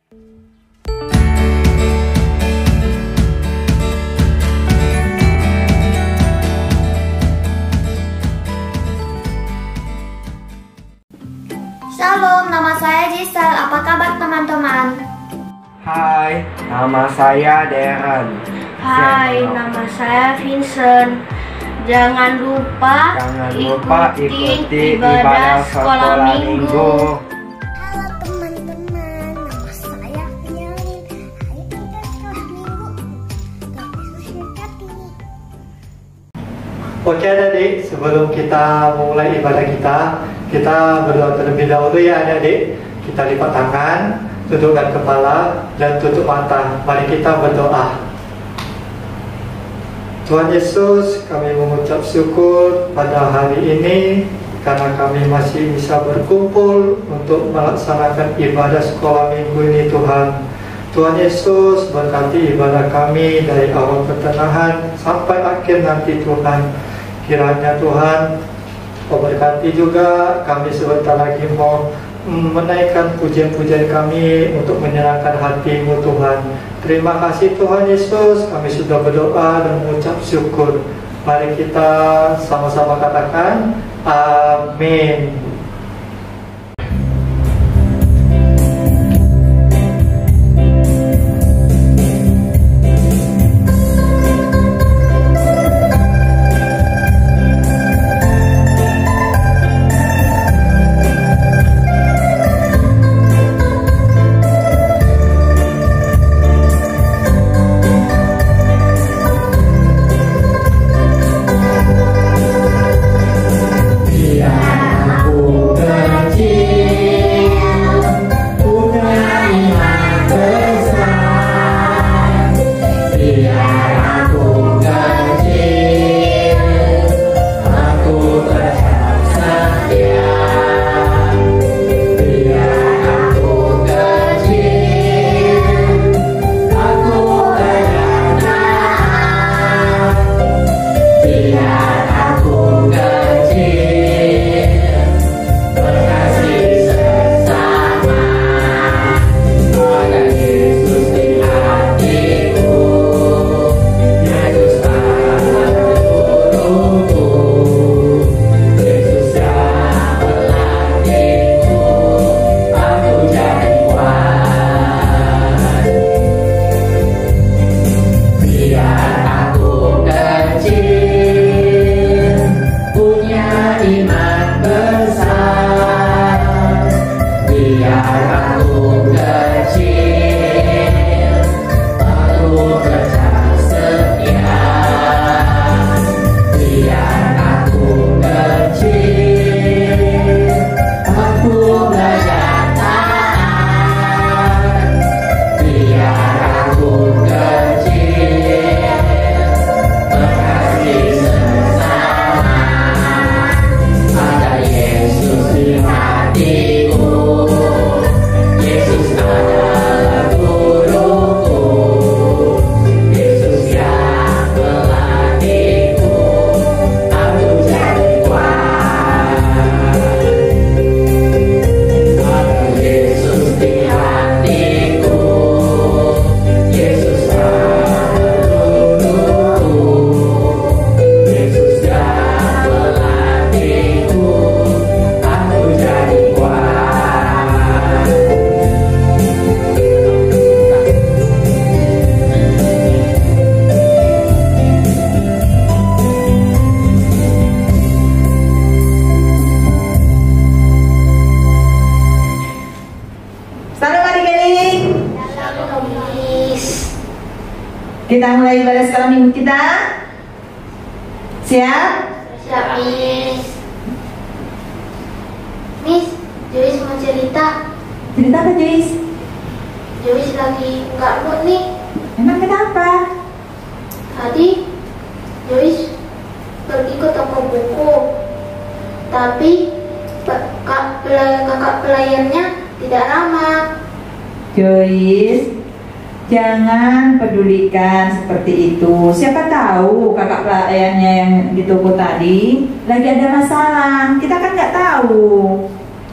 Shalom, nama saya Gisel. Apa kabar teman-teman? Hai, nama saya Darren. Hai, nama saya Vincent. Jangan lupa ikuti ibadah sekolah minggu. Halo teman-teman, nama saya Fialin. Hari ini sekolah minggu. Tuhan Yesus memberkati. Oke adik-adik, sebelum kita memulai ibadah kita berdoa terlebih dahulu ya adik-adik. Kita lipat tangan, tundukkan kepala, dan tutup mata. Mari kita berdoa. Tuhan Yesus, kami mengucap syukur pada hari ini karena kami masih bisa berkumpul untuk melaksanakan ibadah sekolah minggu ini Tuhan. Tuhan Yesus, berkati ibadah kami dari awal pertengahan sampai akhir nanti Tuhan. Kiranya Tuhan, Kau berkati juga kami sebentar lagi mau menaikkan pujian-pujian kami untuk menyenangkan hati-Mu Tuhan. Terima kasih Tuhan Yesus, kami sudah berdoa dan mengucap syukur. Mari kita sama-sama katakan amin. Kita mulai ibadah sekolah minggu kita. Siap? Siap, Miss. Miss, Joyce mau cerita. Cerita apa, Joyce? Joyce lagi nggak mood nih. Emang kenapa? Tadi Joyce pergi ke toko buku, tapi kakak pelayannya tidak ramah. Joyce, jangan pedulikan seperti itu. Siapa tahu kakak pelayannya yang di toko tadi lagi ada masalah. Kita kan nggak tahu.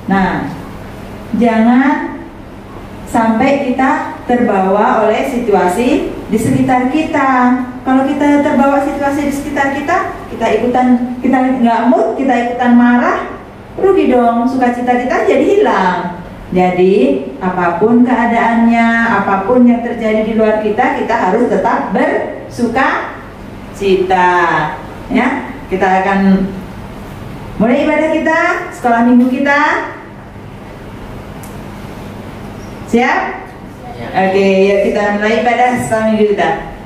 Nah, jangan sampai kita terbawa oleh situasi di sekitar kita. Kalau kita terbawa situasi di sekitar kita, kita nggak mood, kita ikutan marah, rugi dong, sukacita kita jadi hilang. Jadi apapun keadaannya, apapun yang terjadi di luar kita harus tetap bersukacita. Ya, kita akan mulai ibadah kita, sekolah minggu kita. Siap? Oke, yuk kita mulai ibadah sekolah minggu kita.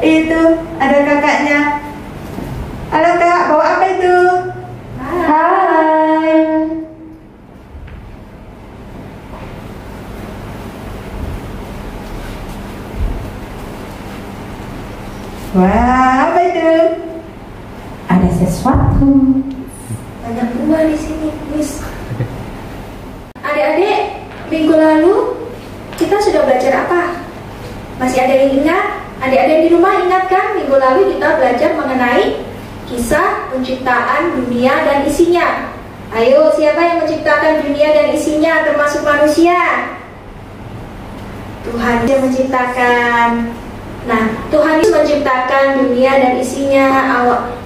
Itu ada kakaknya. Halo kak, bawa apa itu? Hai. Wah, apa itu? Ada sesuatu. Banyak buah di sini, Miss. Adik-adik, minggu lalu kita sudah belajar apa? Masih ada yang ingat? Adik-adik di rumah ingat kan? Minggu lalu kita belajar mengenai kisah penciptaan dunia dan isinya. Ayo, siapa yang menciptakan dunia dan isinya termasuk manusia? Tuhan yang menciptakan. Nah, Tuhan menciptakan dunia dan isinya,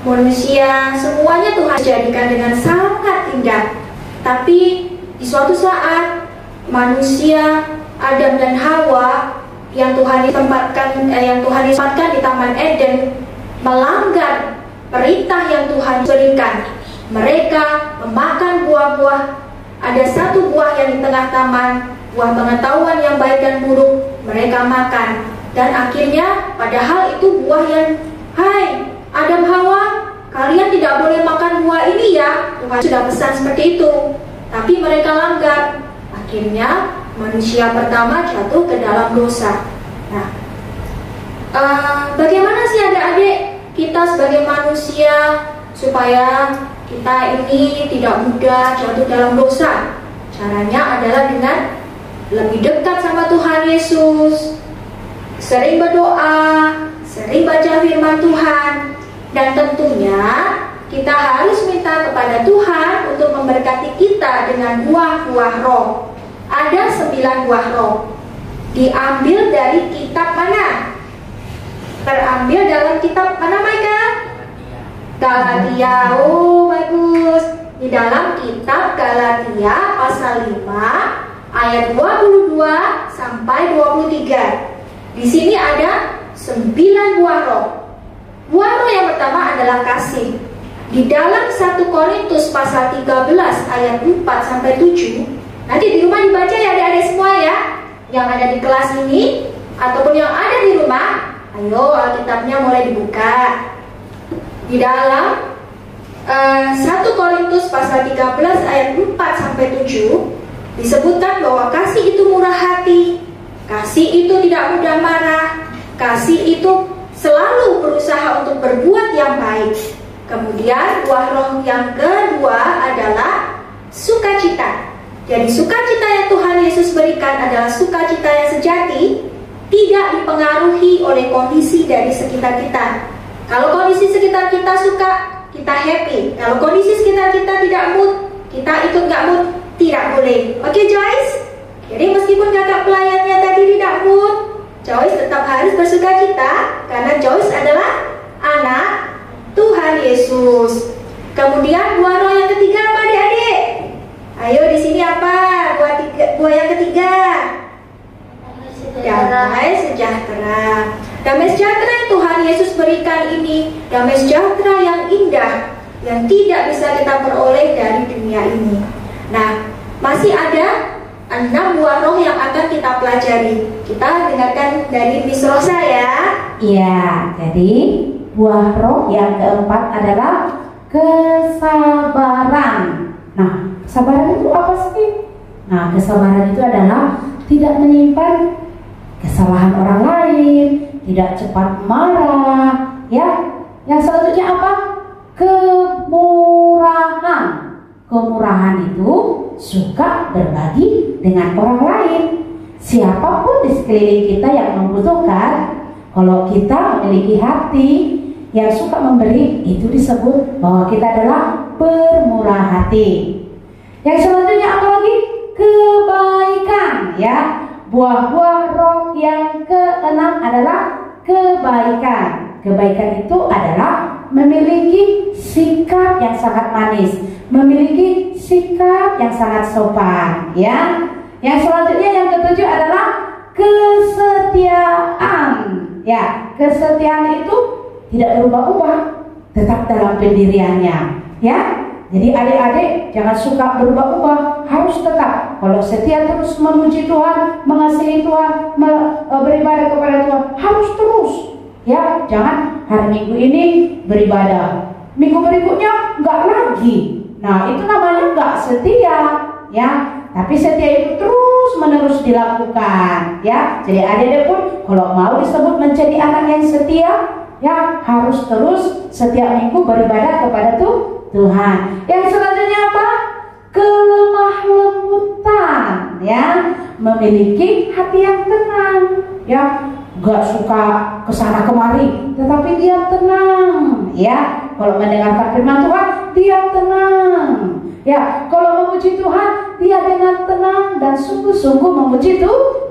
manusia, semuanya Tuhan jadikan dengan sangat indah. Tapi di suatu saat manusia Adam dan Hawa yang Tuhan ditempatkan di Taman Eden melanggar perintah yang Tuhan berikan. Mereka memakan buah-buah. Ada satu buah yang di tengah taman, buah pengetahuan yang baik dan buruk. Mereka makan. Dan akhirnya padahal itu buah yang, hai Adam Hawa, kalian tidak boleh makan buah ini ya. Tuhan sudah pesan seperti itu. Tapi mereka langgar. Akhirnya manusia pertama jatuh ke dalam dosa. Nah, bagaimana sih adik-adik kita sebagai manusia supaya kita ini tidak mudah jatuh dalam dosa? Caranya adalah dengan lebih dekat sama Tuhan Yesus, sering berdoa, sering baca firman Tuhan, dan tentunya kita harus minta kepada Tuhan untuk memberkati kita dengan buah-buah roh. Ada 9 buah roh. Diambil dari kitab mana? Terambil dalam kitab mana, Maika? Galatia. Oh, bagus. Di dalam kitab Galatia pasal 5 ayat 22 sampai 23. Di sini ada 9 buah roh. Buah roh yang pertama adalah kasih. Di dalam 1 Korintus pasal 13 ayat 4 sampai 7. Nanti di rumah dibaca ya adik-adik semua ya, yang ada di kelas ini ataupun yang ada di rumah. Ayo, Alkitabnya mulai dibuka. Di dalam 1 Korintus pasal 13 ayat 4 sampai 7 disebutkan bahwa kasih itu murah hati, kasih itu tidak mudah marah, kasih itu selalu berusaha untuk berbuat yang baik. Kemudian buah roh yang kedua adalah sukacita. Jadi sukacita yang Tuhan Yesus berikan adalah sukacita yang sejati, tidak dipengaruhi oleh kondisi dari sekitar kita. Kalau kondisi sekitar kita suka, kita happy. Kalau kondisi sekitar kita tidak mood, kita ikut nggak mood, tidak boleh. Oke, Joyce? Jadi meskipun kakak pelayannya tadi tidak mood, Joyce tetap harus bersukacita karena Joyce adalah anak Tuhan Yesus. Kemudian buah roh yang ketiga apa adik-adik? Ayo di sini apa? Buah yang ketiga. Damai sejahtera. Damai sejahtera yang Tuhan Yesus berikan ini, damai sejahtera yang indah, yang tidak bisa kita peroleh dari dunia ini. Nah, masih ada 6 buah roh yang akan kita pelajari. Kita dengarkan dari Miss Rosa ya. Iya, jadi buah roh yang keempat adalah kesabaran. Nah, kesabaran itu apa sih? Nah, kesabaran itu adalah tidak menyimpan kesalahan orang lain, tidak cepat marah, ya. Yang selanjutnya apa? Kemurahan. Kemurahan itu suka berbagi dengan orang lain. Siapapun di sekeliling kita yang membutuhkan, kalau kita memiliki hati yang suka memberi, itu disebut bahwa kita adalah bermurah hati. Yang selanjutnya apa lagi? Kebaikan, ya. buah-buah roh yang keenam adalah kebaikan. Kebaikan itu adalah memiliki sikap yang sangat manis, memiliki sikap yang sangat sopan, ya. Yang selanjutnya yang ketujuh adalah kesetiaan. Ya, kesetiaan itu tidak berubah-ubah, tetap dalam pendiriannya, ya. Jadi adik-adik jangan suka berubah-ubah, harus tetap. Kalau setia terus memuji Tuhan, mengasihi Tuhan, beribadah kepada Tuhan, harus terus. Ya, jangan hari Minggu ini beribadah, minggu berikutnya enggak lagi. Nah, itu namanya enggak setia, ya. Tapi setia itu terus menerus dilakukan, ya. Jadi adik-adik pun kalau mau disebut menjadi anak yang setia, ya harus terus setiap minggu beribadah kepada Tuhan. Yang selanjutnya apa? Kelemah lembutan, ya. Memiliki hati yang tenang, ya. Gak suka kesana kemari, tetapi dia tenang, ya. Kalau mendengarkan firman Tuhan, dia tenang, ya. Kalau memuji Tuhan, dia dengan tenang dan sungguh-sungguh memuji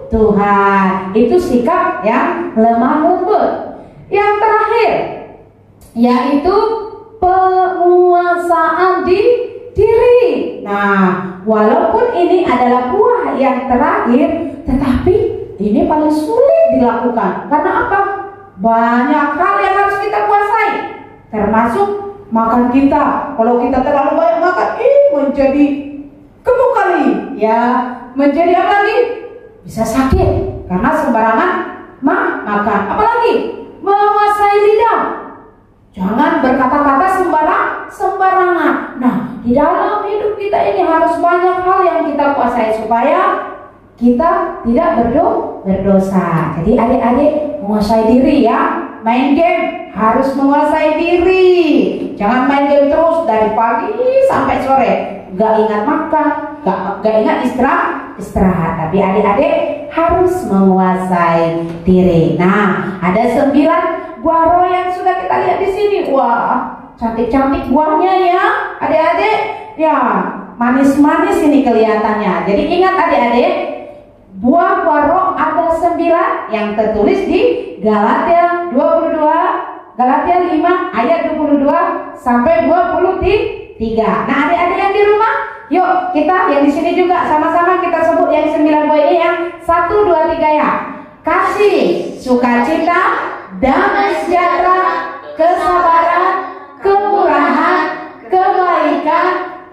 Tuhan. Itu sikap yang lemah lembut. Yang terakhir, yaitu penguasaan diri. Nah, walaupun ini adalah buah yang terakhir, tetapi ini paling sulit dilakukan. Karena apa? Banyak hal yang harus kita kuasai, termasuk makan kita. Kalau kita terlalu banyak makan, menjadi gemuk kali, ya. Menjadi apa lagi? Bisa sakit karena sembarangan makan. Apalagi menguasai lidah. Jangan berkata-kata sembarangan. Nah, di dalam hidup kita ini harus banyak hal yang kita kuasai supaya kita tidak berdosa. Jadi adik-adik menguasai diri, ya. Main game harus menguasai diri. Jangan main game terus dari pagi sampai sore. Gak ingat makan, gak ingat istirahat. Tapi adik-adik harus menguasai diri. Nah, ada 9 buah roh yang sudah kita lihat di sini. Wah, cantik-cantik buahnya, ya, adik-adik. Ya, manis-manis ini kelihatannya. Jadi ingat adik-adik, buah-buah roh ada 9 yang tertulis di Galatia 5 ayat 22 sampai 23. Nah, adik-adik yang di rumah, yuk kita yang di sini juga sama-sama kita sebut yang 9 buah ini, yang 1, 2, 3, ya. Kasih, sukacita, damai sejahtera, kesabaran, kemurahan, kebaikan,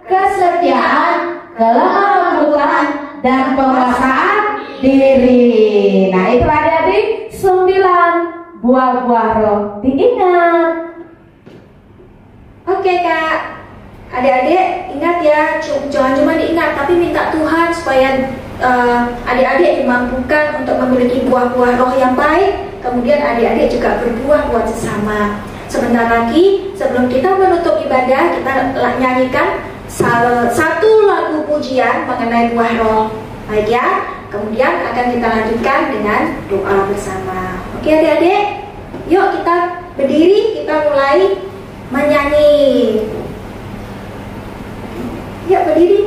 kesetiaan, kelemah lembutan, dan penguasaan diri. Nah, itu adik-adik 9 buah-buah roh. Diingat. Oke, Kak. Adik-adik ingat ya, jangan cuma diingat, tapi minta Tuhan supaya adik-adik dimampukan untuk memiliki buah-buah roh yang baik. Kemudian adik-adik juga berbuah buat sesama. Sebentar lagi sebelum kita menutup ibadah, kita nyanyikan satu lagu pujian mengenai buah roh. Baik, ya. Kemudian akan kita lanjutkan dengan doa bersama. Oke adik-adik, yuk kita berdiri, kita mulai menyanyi. Yuk berdiri.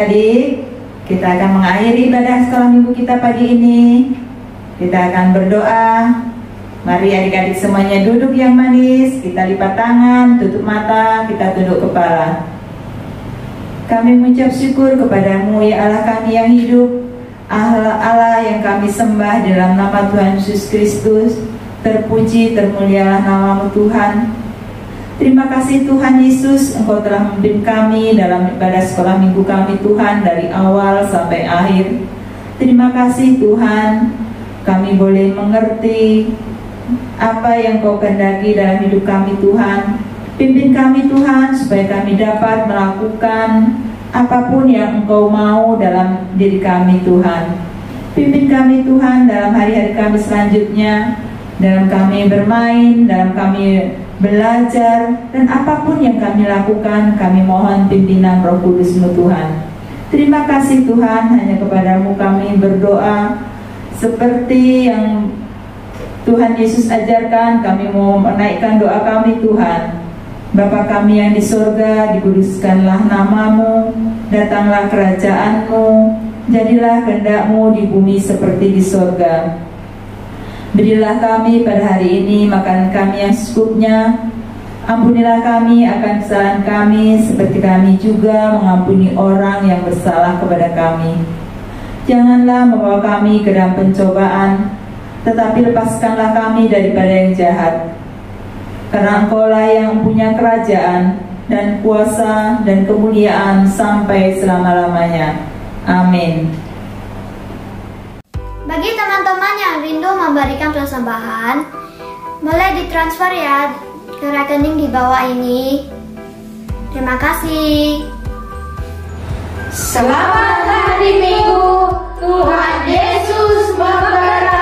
adik-adik, kita akan mengakhiri ibadah sekolah minggu kita pagi ini. Kita akan berdoa. Mari adik-adik semuanya duduk yang manis. Kita lipat tangan, tutup mata, kita tunduk kepala. Kami mengucap syukur kepadamu ya Allah kami yang hidup, Allah yang kami sembah dalam nama Tuhan Yesus Kristus. Terpuji, termulialah namamu Tuhan. Terima kasih Tuhan Yesus, Engkau telah memimpin kami dalam ibadah sekolah minggu kami Tuhan, dari awal sampai akhir. Terima kasih Tuhan, kami boleh mengerti apa yang Kau kehendaki dalam hidup kami Tuhan. Pimpin kami Tuhan, supaya kami dapat melakukan apapun yang Engkau mau dalam diri kami Tuhan. Pimpin kami Tuhan dalam hari-hari kami selanjutnya, dalam kami bermain, dalam kami belajar, dan apapun yang kami lakukan, kami mohon pimpinan Roh Kudus-Mu Tuhan. Terima kasih Tuhan, hanya kepadamu kami berdoa seperti yang Tuhan Yesus ajarkan. Kami mau menaikkan doa kami Tuhan. Bapa kami yang di surga, dikuduskanlah namamu, datanglah kerajaan-Mu, jadilah kehendak-Mu di bumi seperti di surga. Berilah kami pada hari ini makanan kami yang secukupnya. Ampunilah kami akan kesalahan kami, seperti kami juga mengampuni orang yang bersalah kepada kami. Janganlah membawa kami ke dalam pencobaan, tetapi lepaskanlah kami daripada yang jahat. Karena Engkau-lah yang punya kerajaan dan kuasa dan kemuliaan sampai selama-lamanya. Amin. Bagi teman-teman yang rindu memberikan persembahan, boleh ditransfer ya ke rekening di bawah ini. Terima kasih. Selamat hari Minggu, Tuhan Yesus memberkati.